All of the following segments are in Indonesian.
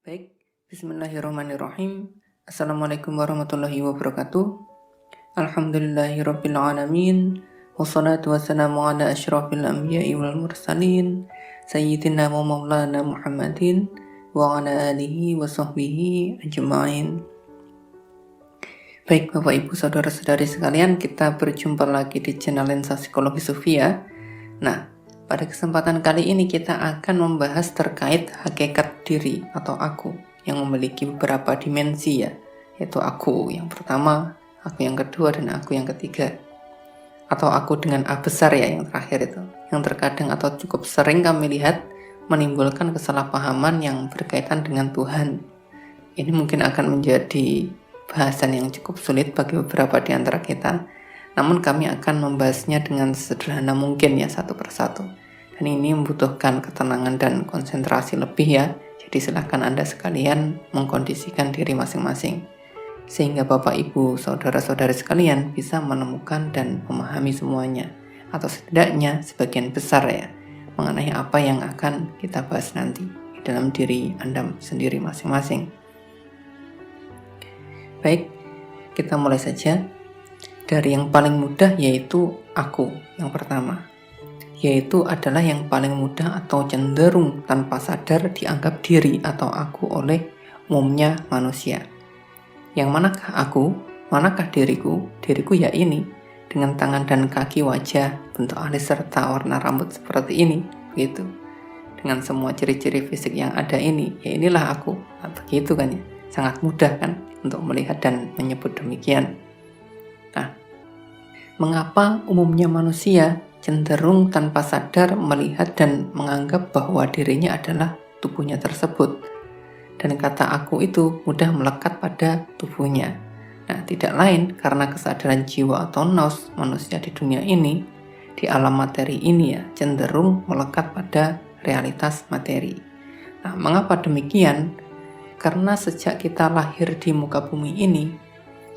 Baik, bismillahirrahmanirrahim. Assalamualaikum warahmatullahi wabarakatuh. Alhamdulillahirabbil alamin. Wassalatu wassalamu ala asyrafil anbiya'i wal mursalin, sayyidina wa maulana Muhammadin wa ala alihi wa sahbihi ajma'in. Baik Bapak Ibu Saudara-saudari sekalian, kita berjumpa lagi di channel Lensa Psikologi Sufi ya. Nah, pada kesempatan kali ini kita akan membahas terkait hakikat diri atau aku yang memiliki beberapa dimensi ya, yaitu aku yang pertama, aku yang kedua, dan aku yang ketiga. Atau aku dengan A besar ya yang terakhir itu, yang terkadang atau cukup sering kami lihat menimbulkan kesalahpahaman yang berkaitan dengan Tuhan. Ini mungkin akan menjadi bahasan yang cukup sulit bagi beberapa di antara kita. Namun kami akan membahasnya dengan sederhana mungkin ya, satu persatu. Dan ini membutuhkan ketenangan dan konsentrasi lebih ya. Jadi silakan Anda sekalian mengkondisikan diri masing-masing. Sehingga Bapak Ibu Saudara-saudari sekalian bisa menemukan dan memahami semuanya. Atau setidaknya sebagian besar ya, mengenai apa yang akan kita bahas nanti di dalam diri Anda sendiri masing-masing. Baik, kita mulai saja. Dari yang paling mudah yaitu aku yang pertama, yaitu adalah yang paling mudah atau cenderung tanpa sadar dianggap diri atau aku oleh umumnya manusia. Yang manakah aku? Manakah diriku? Diriku ya ini, dengan tangan dan kaki, wajah, bentuk alis serta warna rambut seperti ini, begitu. Dengan semua ciri-ciri fisik yang ada ini, ya inilah aku. Nah, begitu kan ya, sangat mudah kan untuk melihat dan menyebut demikian. Nah, mengapa umumnya manusia cenderung tanpa sadar melihat dan menganggap bahwa dirinya adalah tubuhnya tersebut, dan kata aku itu mudah melekat pada tubuhnya? Nah, tidak lain karena kesadaran jiwa atau nous manusia di dunia ini, di alam materi ini ya, cenderung melekat pada realitas materi. Nah, mengapa demikian? Karena sejak kita lahir di muka bumi ini,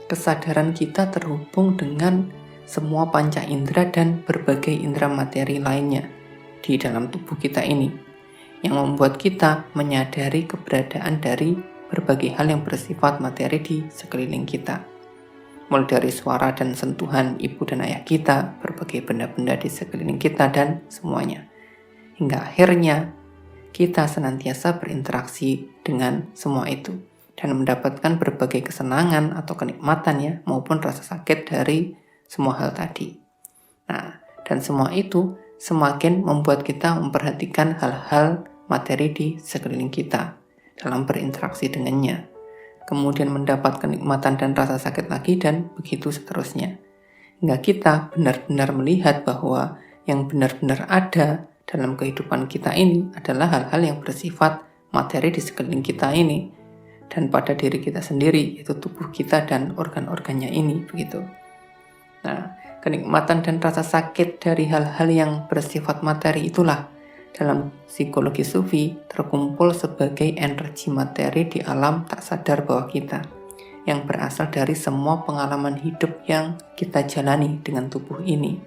kesadaran kita terhubung dengan semua panca indera dan berbagai indera materi lainnya di dalam tubuh kita ini, yang membuat kita menyadari keberadaan dari berbagai hal yang bersifat materi di sekeliling kita. Mulai dari suara dan sentuhan ibu dan ayah kita, berbagai benda-benda di sekeliling kita, dan semuanya. Hingga akhirnya kita senantiasa berinteraksi dengan semua itu dan mendapatkan berbagai kesenangan atau kenikmatan ya, maupun rasa sakit dari semua hal tadi. Nah, dan semua itu semakin membuat kita memperhatikan hal-hal materi di sekeliling kita dalam berinteraksi dengannya. Kemudian mendapat kenikmatan dan rasa sakit lagi, dan begitu seterusnya. Hingga kita benar-benar melihat bahwa yang benar-benar ada dalam kehidupan kita ini adalah hal-hal yang bersifat materi di sekeliling kita ini, dan pada diri kita sendiri, yaitu tubuh kita dan organ-organnya ini, begitu. Nah, kenikmatan dan rasa sakit dari hal-hal yang bersifat materi itulah dalam psikologi sufi terkumpul sebagai energi materi di alam tak sadar bawah kita, yang berasal dari semua pengalaman hidup yang kita jalani dengan tubuh ini,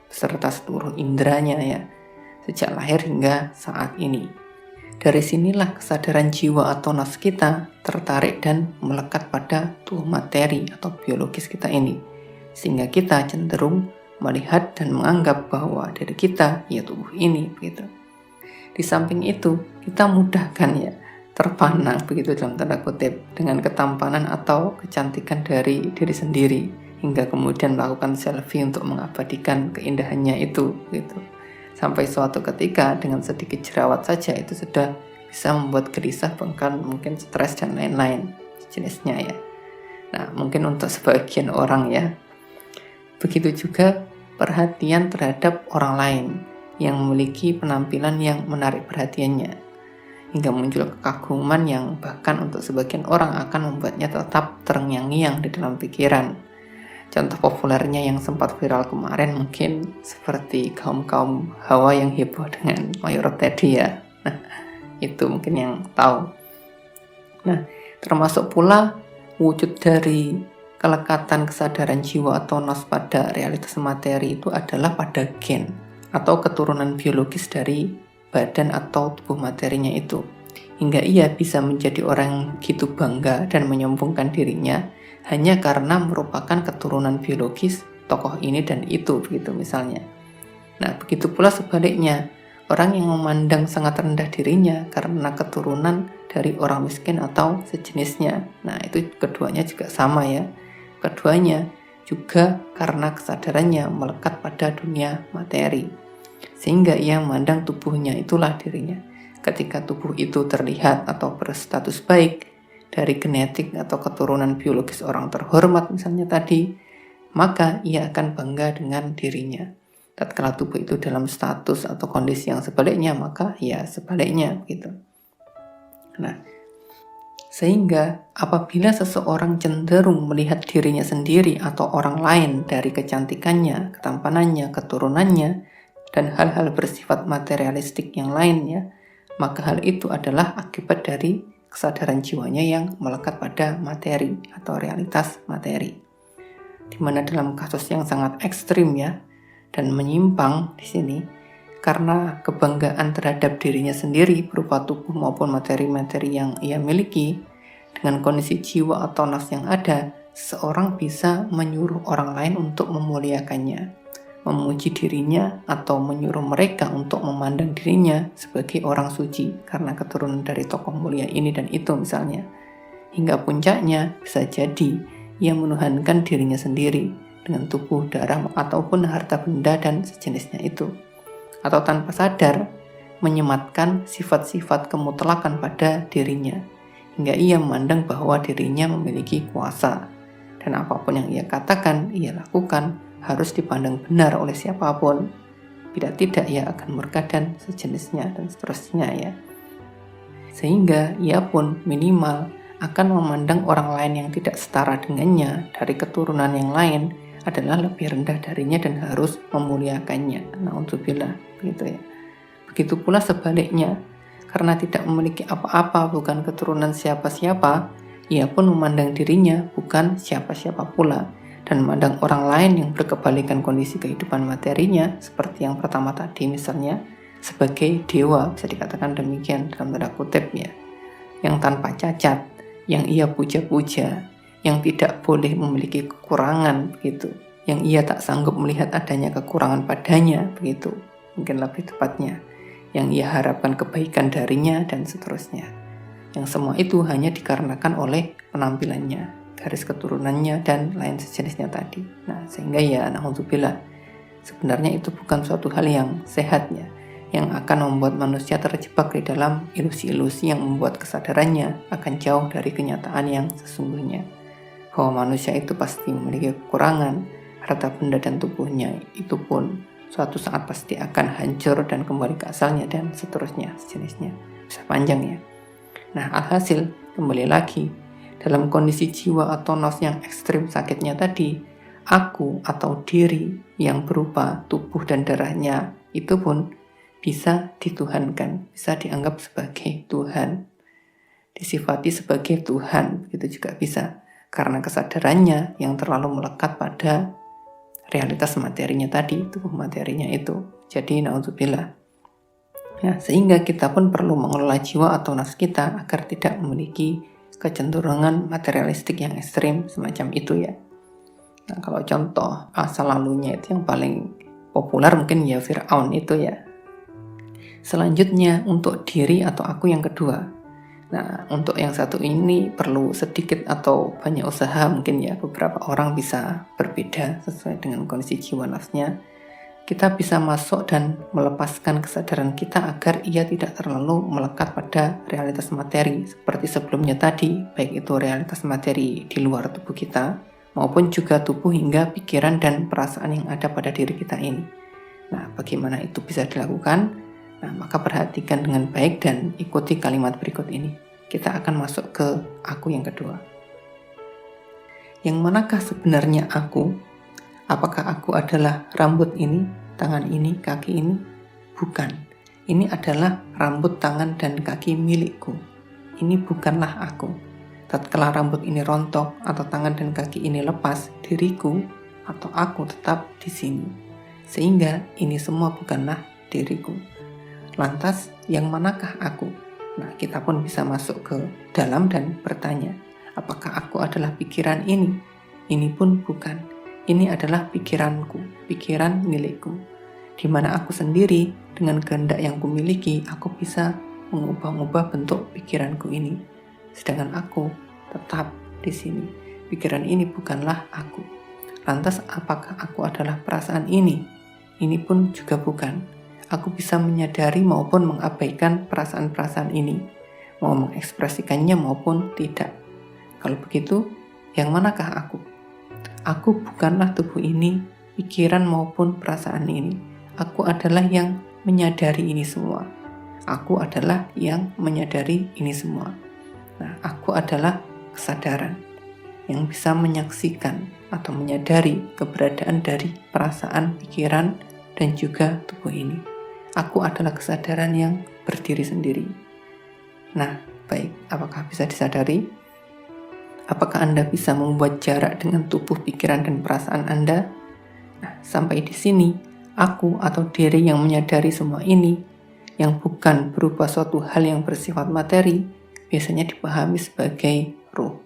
beserta seluruh inderanya ya, sejak lahir hingga saat ini. Dari sinilah kesadaran jiwa atau nafs kita tertarik dan melekat pada tubuh materi atau biologis kita ini, sehingga kita cenderung melihat dan menganggap bahwa diri kita ya tubuh ini, begitu. Di samping itu, kita mudah kan ya terpana, begitu dalam tanda kutip, dengan ketampanan atau kecantikan dari diri sendiri, hingga kemudian melakukan selfie untuk mengabadikan keindahannya itu, begitu. Sampai suatu ketika dengan sedikit jerawat saja itu sudah bisa membuat gelisah, bahkan mungkin stres dan lain-lain jenisnya ya. Nah, mungkin untuk sebagian orang ya. Begitu juga perhatian terhadap orang lain yang memiliki penampilan yang menarik perhatiannya, hingga muncul kekaguman yang bahkan untuk sebagian orang akan membuatnya tetap terngiang-ngiang di dalam pikiran. Contoh populernya yang sempat viral kemarin mungkin seperti kaum Hawa yang heboh dengan Mayor tadi ya. Nah, itu mungkin yang tahu. Nah, termasuk pula wujud dari kelekatan kesadaran jiwa atau nos pada realitas materi itu adalah pada gen atau keturunan biologis dari badan atau tubuh materinya itu, hingga ia bisa menjadi orang yang begitu bangga dan menyombongkan dirinya hanya karena merupakan keturunan biologis tokoh ini dan itu, begitu misalnya. Nah, begitu pula sebaliknya, orang yang memandang sangat rendah dirinya karena keturunan dari orang miskin atau sejenisnya. Nah, itu keduanya juga sama ya. Keduanya juga karena kesadarannya melekat pada dunia materi. Sehingga ia memandang tubuhnya itulah dirinya. Ketika tubuh itu terlihat atau berstatus baik dari genetik atau keturunan biologis orang terhormat misalnya tadi, maka ia akan bangga dengan dirinya. Tatkala tubuh itu dalam status atau kondisi yang sebaliknya, maka ya sebaliknya gitu. Nah, sehingga apabila seseorang cenderung melihat dirinya sendiri atau orang lain dari kecantikannya, ketampanannya, keturunannya, dan hal-hal bersifat materialistik yang lainnya, maka hal itu adalah akibat dari kesadaran jiwanya yang melekat pada materi atau realitas materi. Dimana dalam kasus yang sangat ekstrim ya, dan menyimpang di sini, karena kebanggaan terhadap dirinya sendiri berupa tubuh maupun materi-materi yang ia miliki, dengan kondisi jiwa atau nafs yang ada, seorang bisa menyuruh orang lain untuk memuliakannya, memuji dirinya, atau menyuruh mereka untuk memandang dirinya sebagai orang suci karena keturunan dari tokoh mulia ini dan itu misalnya. Hingga puncaknya bisa jadi ia menuhankan dirinya sendiri dengan tubuh, darah, ataupun harta benda dan sejenisnya itu. Atau tanpa sadar menyematkan sifat-sifat kemutlakan pada dirinya, hingga ia memandang bahwa dirinya memiliki kuasa, dan apapun yang ia katakan, ia lakukan harus dipandang benar oleh siapapun. Bila tidak, ia akan murka dan sejenisnya dan seterusnya ya. Sehingga ia pun minimal akan memandang orang lain yang tidak setara dengannya dari keturunan yang lain adalah lebih rendah darinya dan harus memuliakannya. Na'udzubillah, begitu ya. Begitu pula sebaliknya, karena tidak memiliki apa-apa, bukan keturunan siapa-siapa, ia pun memandang dirinya bukan siapa-siapa pula, dan memandang orang lain yang berkebalikan kondisi kehidupan materinya, seperti yang pertama tadi misalnya, sebagai dewa, bisa dikatakan demikian dalam tanda kutip ya, yang tanpa cacat, yang ia puja-puja, yang tidak boleh memiliki kekurangan begitu, yang ia tak sanggup melihat adanya kekurangan padanya begitu, mungkin lebih tepatnya, yang ia harapkan kebaikan darinya dan seterusnya. Yang semua itu hanya dikarenakan oleh penampilannya, garis keturunannya dan lain sejenisnya tadi. Nah, sehingga ya na'udzubillah, sebenarnya itu bukan suatu hal yang sehat ya, yang akan membuat manusia terjebak di dalam ilusi-ilusi yang membuat kesadarannya akan jauh dari kenyataan yang sesungguhnya, bahwa manusia itu pasti memiliki kekurangan, harta benda dan tubuhnya itu pun suatu saat pasti akan hancur dan kembali ke asalnya dan seterusnya sejenisnya. Bisa panjang ya. Nah, alhasil kembali lagi, dalam kondisi jiwa atau nafs yang ekstrim sakitnya tadi, aku atau diri yang berupa tubuh dan darahnya itu pun bisa dituhankan, bisa dianggap sebagai Tuhan, disifati sebagai Tuhan, begitu juga bisa, karena kesadarannya yang terlalu melekat pada realitas materinya tadi, tubuh materinya itu. Jadi na'udzubillah. Ya, sehingga kita pun perlu mengelola jiwa atau nafs kita agar tidak memiliki kecenderungan materialistik yang ekstrim semacam itu ya. Nah, kalau contoh masa lalunya itu yang paling populer mungkin ya Fir'aun itu ya. Selanjutnya untuk diri atau aku yang kedua. Nah, untuk yang satu ini perlu sedikit atau banyak usaha mungkin ya, beberapa orang bisa berbeda sesuai dengan kondisi jiwa nafsnya. Kita bisa masuk dan melepaskan kesadaran kita agar ia tidak terlalu melekat pada realitas materi seperti sebelumnya tadi, baik itu realitas materi di luar tubuh kita maupun juga tubuh hingga pikiran dan perasaan yang ada pada diri kita ini. Nah, bagaimana itu bisa dilakukan? Nah, maka perhatikan dengan baik dan ikuti kalimat berikut ini. Kita akan masuk ke aku yang kedua. Yang manakah sebenarnya aku? Apakah aku adalah rambut ini, tangan ini, kaki ini? Bukan. Ini adalah rambut, tangan, dan kaki milikku. Ini bukanlah aku. Tatkala rambut ini rontok atau tangan dan kaki ini lepas, diriku atau aku tetap di sini. Sehingga ini semua bukanlah diriku. Lantas, yang manakah aku? Nah, kita pun bisa masuk ke dalam dan bertanya, apakah aku adalah pikiran ini? Ini pun bukan. Ini adalah pikiranku, pikiran milikku. Di mana aku sendiri dengan kehendak yang kumiliki, aku bisa mengubah-ubah bentuk pikiranku ini. Sedangkan aku tetap di sini. Pikiran ini bukanlah aku. Lantas apakah aku adalah perasaan ini? Ini pun juga bukan. Aku bisa menyadari maupun mengabaikan perasaan-perasaan ini, mau mengekspresikannya maupun tidak. Kalau begitu, yang manakah aku? Aku bukanlah tubuh ini, pikiran maupun perasaan ini. Aku adalah yang menyadari ini semua. Aku adalah yang menyadari ini semua. Nah, aku adalah kesadaran yang bisa menyaksikan atau menyadari keberadaan dari perasaan, pikiran, dan juga tubuh ini. Aku adalah kesadaran yang berdiri sendiri. Nah, baik, apakah bisa disadari? Apakah Anda bisa membuat jarak dengan tubuh, pikiran, dan perasaan Anda? Nah, sampai di sini, aku atau diri yang menyadari semua ini, yang bukan berupa suatu hal yang bersifat materi, biasanya dipahami sebagai ruh.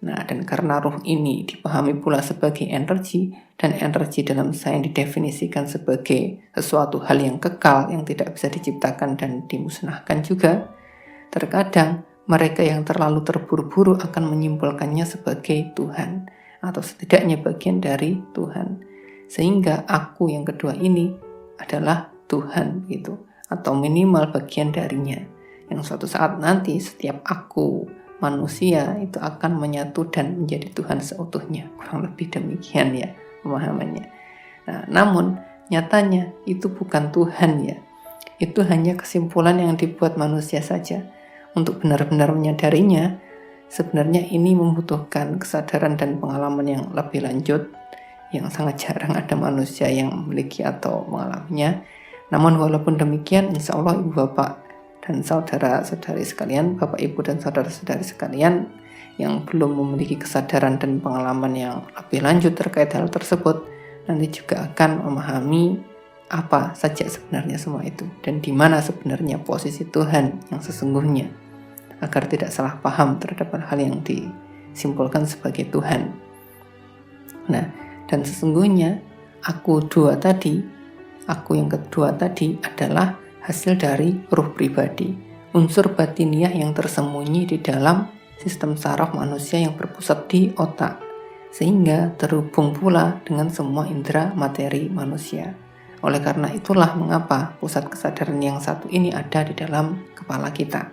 Nah, dan karena ruh ini dipahami pula sebagai energi, dan energi dalam sains didefinisikan sebagai sesuatu hal yang kekal, yang tidak bisa diciptakan dan dimusnahkan juga, terkadang mereka yang terlalu terburu-buru akan menyimpulkannya sebagai Tuhan, atau setidaknya bagian dari Tuhan. Sehingga aku yang kedua ini adalah Tuhan gitu, atau minimal bagian darinya. Yang suatu saat nanti setiap aku manusia itu akan menyatu dan menjadi Tuhan seutuhnya. Kurang lebih demikian ya pemahamannya. Nah, namun nyatanya itu bukan Tuhan ya. Itu hanya kesimpulan yang dibuat manusia saja. Untuk benar-benar menyadarinya, sebenarnya ini membutuhkan kesadaran dan pengalaman yang lebih lanjut, yang sangat jarang ada manusia yang memiliki atau mengalaminya. Namun walaupun demikian, insya Allah ibu bapak dan saudara-saudari sekalian, bapak ibu dan saudara-saudari sekalian yang belum memiliki kesadaran dan pengalaman yang lebih lanjut terkait hal tersebut, nanti juga akan memahami apa saja sebenarnya semua itu, dan di mana sebenarnya posisi Tuhan yang sesungguhnya, agar tidak salah paham terhadap hal yang disimpulkan sebagai Tuhan. Nah, dan sesungguhnya aku yang kedua tadi adalah hasil dari ruh pribadi, unsur batiniah yang tersembunyi di dalam sistem saraf manusia yang berpusat di otak, sehingga terhubung pula dengan semua indera materi manusia. Oleh karena itulah mengapa pusat kesadaran yang satu ini ada di dalam kepala kita.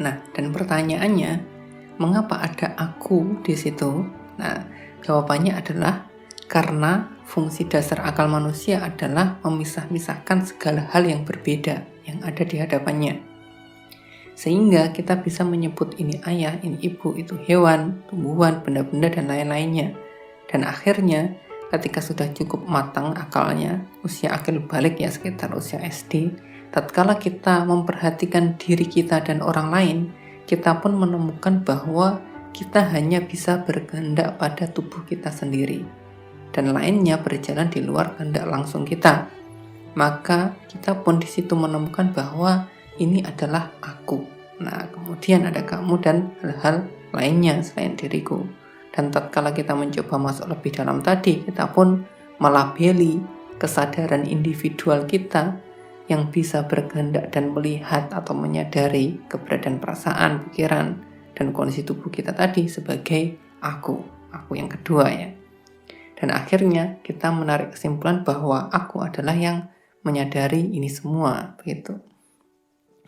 Nah, dan pertanyaannya, mengapa ada aku di situ? Nah, jawabannya adalah karena fungsi dasar akal manusia adalah memisah-misahkan segala hal yang berbeda yang ada di hadapannya. Sehingga kita bisa menyebut ini ayah, ini ibu, itu hewan, tumbuhan, benda-benda, dan lain-lainnya. Dan akhirnya, ketika sudah cukup matang akalnya, usia akil balik ya sekitar usia SD, tatkala kita memperhatikan diri kita dan orang lain, kita pun menemukan bahwa kita hanya bisa berkehendak pada tubuh kita sendiri, dan lainnya berjalan di luar kehendak langsung kita. Maka kita pun di situ menemukan bahwa ini adalah aku. Nah, kemudian ada kamu dan hal-hal lainnya selain diriku. Dan tatkala kita mencoba masuk lebih dalam tadi, kita pun melabeli kesadaran individual kita yang bisa berkehendak dan melihat atau menyadari keberadaan perasaan, pikiran, dan kondisi tubuh kita tadi sebagai aku yang kedua ya. Dan akhirnya kita menarik kesimpulan bahwa aku adalah yang menyadari ini semua, begitu.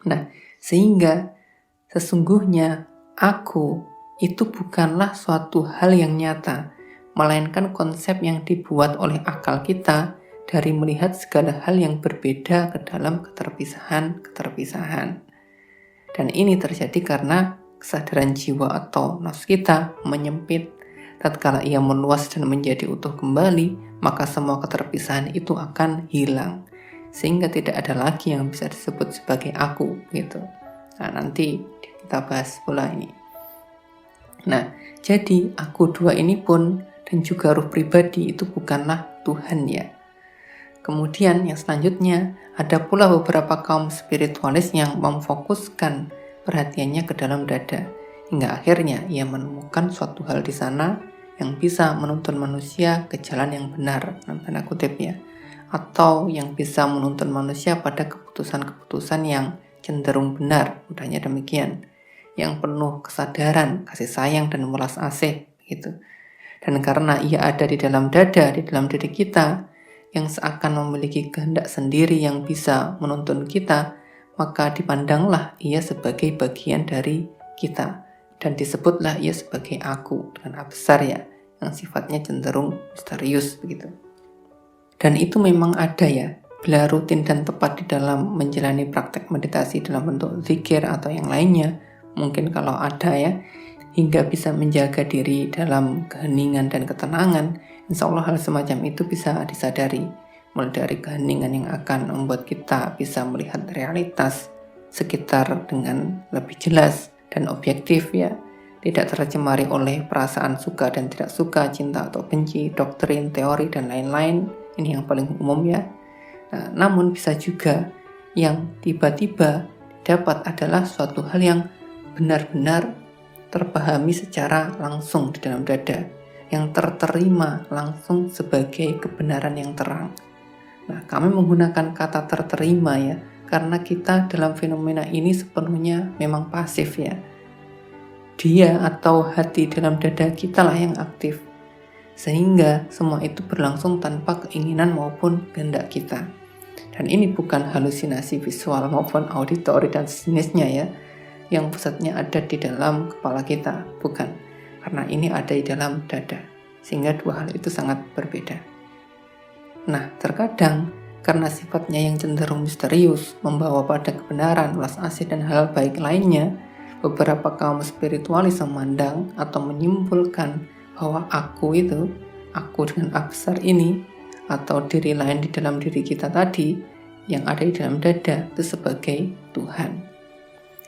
Nah, sehingga sesungguhnya aku itu bukanlah suatu hal yang nyata, melainkan konsep yang dibuat oleh akal kita dari melihat segala hal yang berbeda ke dalam keterpisahan. Dan ini terjadi karena kesadaran jiwa atau nafsu kita menyempit. Tatkala ia meluas dan menjadi utuh kembali, maka semua keterpisahan itu akan hilang, sehingga tidak ada lagi yang bisa disebut sebagai aku gitu. Nah, nanti kita bahas pula ini. Nah, jadi aku dua ini pun dan juga ruh pribadi itu bukanlah Tuhan ya. Kemudian yang selanjutnya, ada pula beberapa kaum spiritualis yang memfokuskan perhatiannya ke dalam dada, hingga akhirnya ia menemukan suatu hal di sana yang bisa menuntun manusia ke jalan yang benar, dalam tanda kutip ya, atau yang bisa menuntun manusia pada keputusan-keputusan yang cenderung benar, mudahnya demikian, yang penuh kesadaran, kasih sayang, dan welas asih, gitu. Dan karena ia ada di dalam dada, di dalam diri kita, yang seakan memiliki kehendak sendiri yang bisa menuntun kita, maka dipandanglah ia sebagai bagian dari kita, dan disebutlah ia sebagai aku, dengan A besar ya, yang sifatnya cenderung misterius begitu. Dan itu memang ada ya, bila rutin dan tepat di dalam menjalani praktek meditasi dalam bentuk zikir atau yang lainnya, mungkin kalau ada ya, hingga bisa menjaga diri dalam keheningan dan ketenangan, insya Allah hal semacam itu bisa disadari, mulai dari keheningan yang akan membuat kita bisa melihat realitas sekitar dengan lebih jelas dan objektif ya, tidak tercemari oleh perasaan suka dan tidak suka, cinta atau benci, doktrin, teori, dan lain-lain. Ini yang paling umum ya. Nah, namun bisa juga yang tiba-tiba dapat adalah suatu hal yang benar-benar terpahami secara langsung di dalam dada, yang terterima langsung sebagai kebenaran yang terang. Nah, kami menggunakan kata terterima ya, karena kita dalam fenomena ini sepenuhnya memang pasif ya. Dia atau hati dalam dada kita lah yang aktif, sehingga semua itu berlangsung tanpa keinginan maupun kehendak kita. Dan ini bukan halusinasi visual maupun auditori dan sejenisnya ya, yang pusatnya ada di dalam kepala kita, bukan, karena ini ada di dalam dada, sehingga dua hal itu sangat berbeda. Nah, terkadang karena sifatnya yang cenderung misterius, membawa pada kebenaran, welas asih, dan hal baik lainnya, beberapa kaum spiritualis memandang atau menyimpulkan bahwa aku dengan A besar ini, atau diri lain di dalam diri kita tadi, yang ada di dalam dada, itu sebagai Tuhan.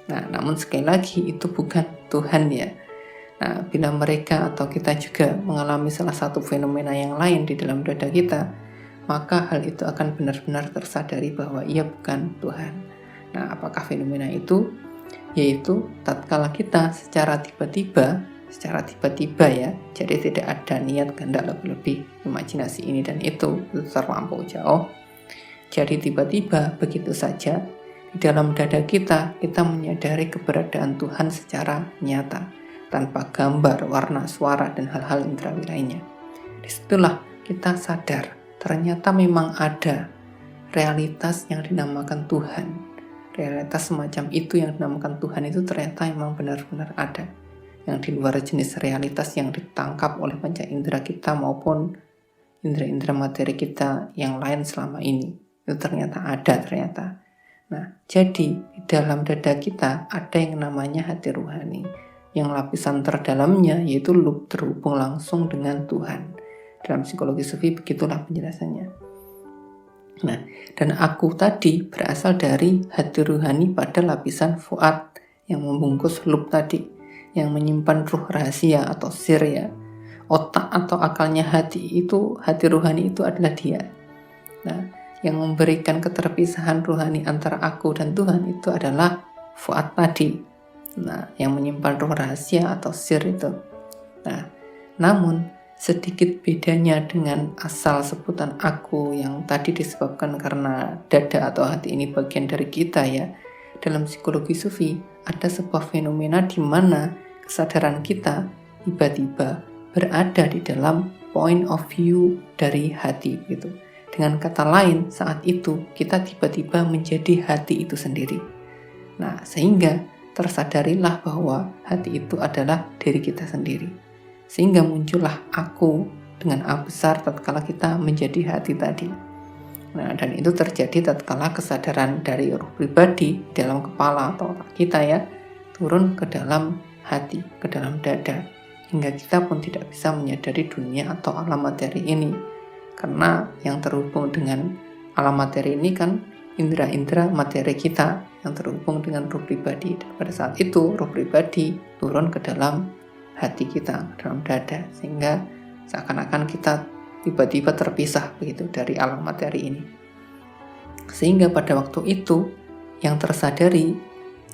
Nah, namun sekali lagi itu bukan Tuhan ya. Nah, bila mereka atau kita juga mengalami salah satu fenomena yang lain di dalam dada kita, maka hal itu akan benar-benar tersadari bahwa ia bukan Tuhan. Nah, apakah fenomena itu? Yaitu tatkala kita secara tiba-tiba ya, jadi tidak ada niat kehendak lebih-lebih imajinasi ini dan itu terlampau jauh. Jadi tiba-tiba begitu saja di dalam dada kita menyadari keberadaan Tuhan secara nyata, tanpa gambar, warna, suara, dan hal-hal indrawi lainnya. Disitulah kita sadar, ternyata memang ada realitas yang dinamakan Tuhan. Realitas semacam itu yang dinamakan Tuhan itu ternyata memang benar-benar ada, yang di luar jenis realitas yang ditangkap oleh panca indera kita maupun indera-indera materi kita yang lain selama ini. Itu ternyata ada ternyata. Nah, jadi di dalam dada kita ada yang namanya hati ruhani, yang lapisan terdalamnya yaitu loop terhubung langsung dengan Tuhan. Dalam psikologi sufi begitulah penjelasannya. Nah, dan aku tadi berasal dari hati ruhani pada lapisan fuad yang membungkus loop tadi, yang menyimpan ruh rahasia atau sir ya. Otak atau akalnya hati ruhani itu adalah dia. Nah, yang memberikan keterpisahan ruhani antara aku dan Tuhan itu adalah fuad tadi. Nah, yang menyimpan ruh rahasia atau sir itu. Nah, namun sedikit bedanya dengan asal sebutan aku yang tadi disebabkan karena dada atau hati ini bagian dari kita ya. Dalam psikologi sufi ada sebuah fenomena di mana kesadaran kita tiba-tiba berada di dalam point of view dari hati gitu. Dengan kata lain, saat itu kita tiba-tiba menjadi hati itu sendiri. Nah, sehingga tersadarilah bahwa hati itu adalah diri kita sendiri. Sehingga muncullah aku dengan A besar tatkala kita menjadi hati tadi. Nah, dan itu terjadi tatkala kesadaran dari ruh pribadi dalam kepala atau otak kita ya, turun ke dalam hati, ke dalam dada. Hingga kita pun tidak bisa menyadari dunia atau alam materi ini. Karena yang terhubung dengan alam materi ini kan indera-indera materi kita yang terhubung dengan ruh pribadi. Dan pada saat itu ruh pribadi turun ke dalam hati kita, ke dalam dada, sehingga seakan-akan kita tiba-tiba terpisah begitu dari alam materi ini. Sehingga pada waktu itu yang tersadari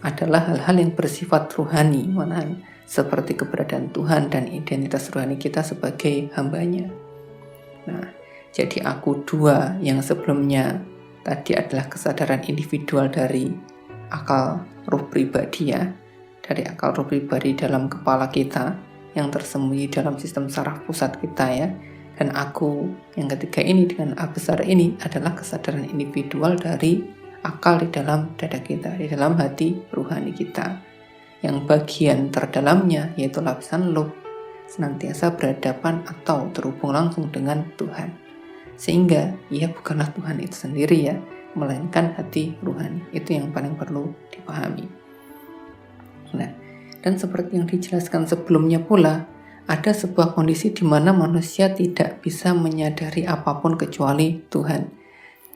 adalah hal-hal yang bersifat ruhani, malahan seperti keberadaan Tuhan dan identitas ruhani kita sebagai hambanya. Nah, jadi aku dua yang sebelumnya tadi adalah kesadaran individual dari akal ruh pribadi ya, dari akal ruh pribadi dalam kepala kita yang tersembunyi dalam sistem saraf pusat kita ya. Dan aku yang ketiga ini dengan A besar ini adalah kesadaran individual dari akal di dalam dada kita, di dalam hati ruhani kita. Yang bagian terdalamnya yaitu lapisan lob senantiasa berhadapan atau terhubung langsung dengan Tuhan. Sehingga ia bukanlah Tuhan itu sendiri ya, melainkan hati ruhani. Itu yang paling perlu dipahami. Nah, dan seperti yang dijelaskan sebelumnya pula, ada sebuah kondisi di mana manusia tidak bisa menyadari apapun kecuali Tuhan,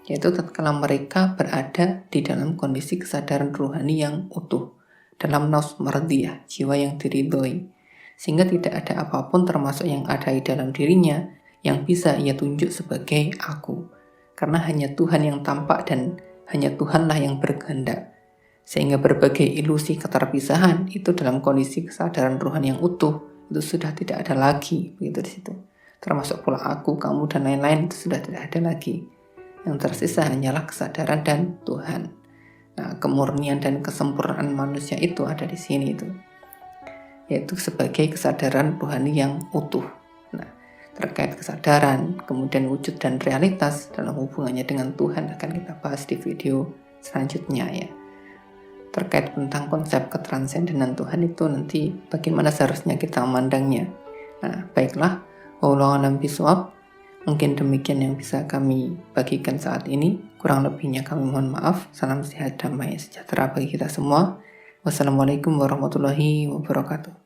yaitu tatkala mereka berada di dalam kondisi kesadaran ruhani yang utuh, dalam naus mardiyah, jiwa yang diridhoi, sehingga tidak ada apapun termasuk yang ada di dalam dirinya yang bisa ia tunjuk sebagai aku, karena hanya Tuhan yang tampak dan hanya Tuhanlah yang berkehendak. Sehingga berbagai ilusi keterpisahan itu dalam kondisi kesadaran ruhani yang utuh itu sudah tidak ada lagi begitu di situ. Termasuk pula aku, kamu dan lain-lain itu sudah tidak ada lagi. Yang tersisa hanyalah kesadaran dan Tuhan. Nah, kemurnian dan kesempurnaan manusia itu ada di sini itu, yaitu sebagai kesadaran rohani yang utuh. Nah, terkait kesadaran, kemudian wujud dan realitas dalam hubungannya dengan Tuhan akan kita bahas di video selanjutnya ya. Terkait tentang konsep ketransendenan Tuhan itu nanti bagaimana seharusnya kita memandangnya. Nah, baiklah, wallahu a'lam bishawab. Mungkin demikian yang bisa kami bagikan saat ini. Kurang lebihnya kami mohon maaf. Salam sehat, damai, sejahtera bagi kita semua. Wassalamualaikum warahmatullahi wabarakatuh.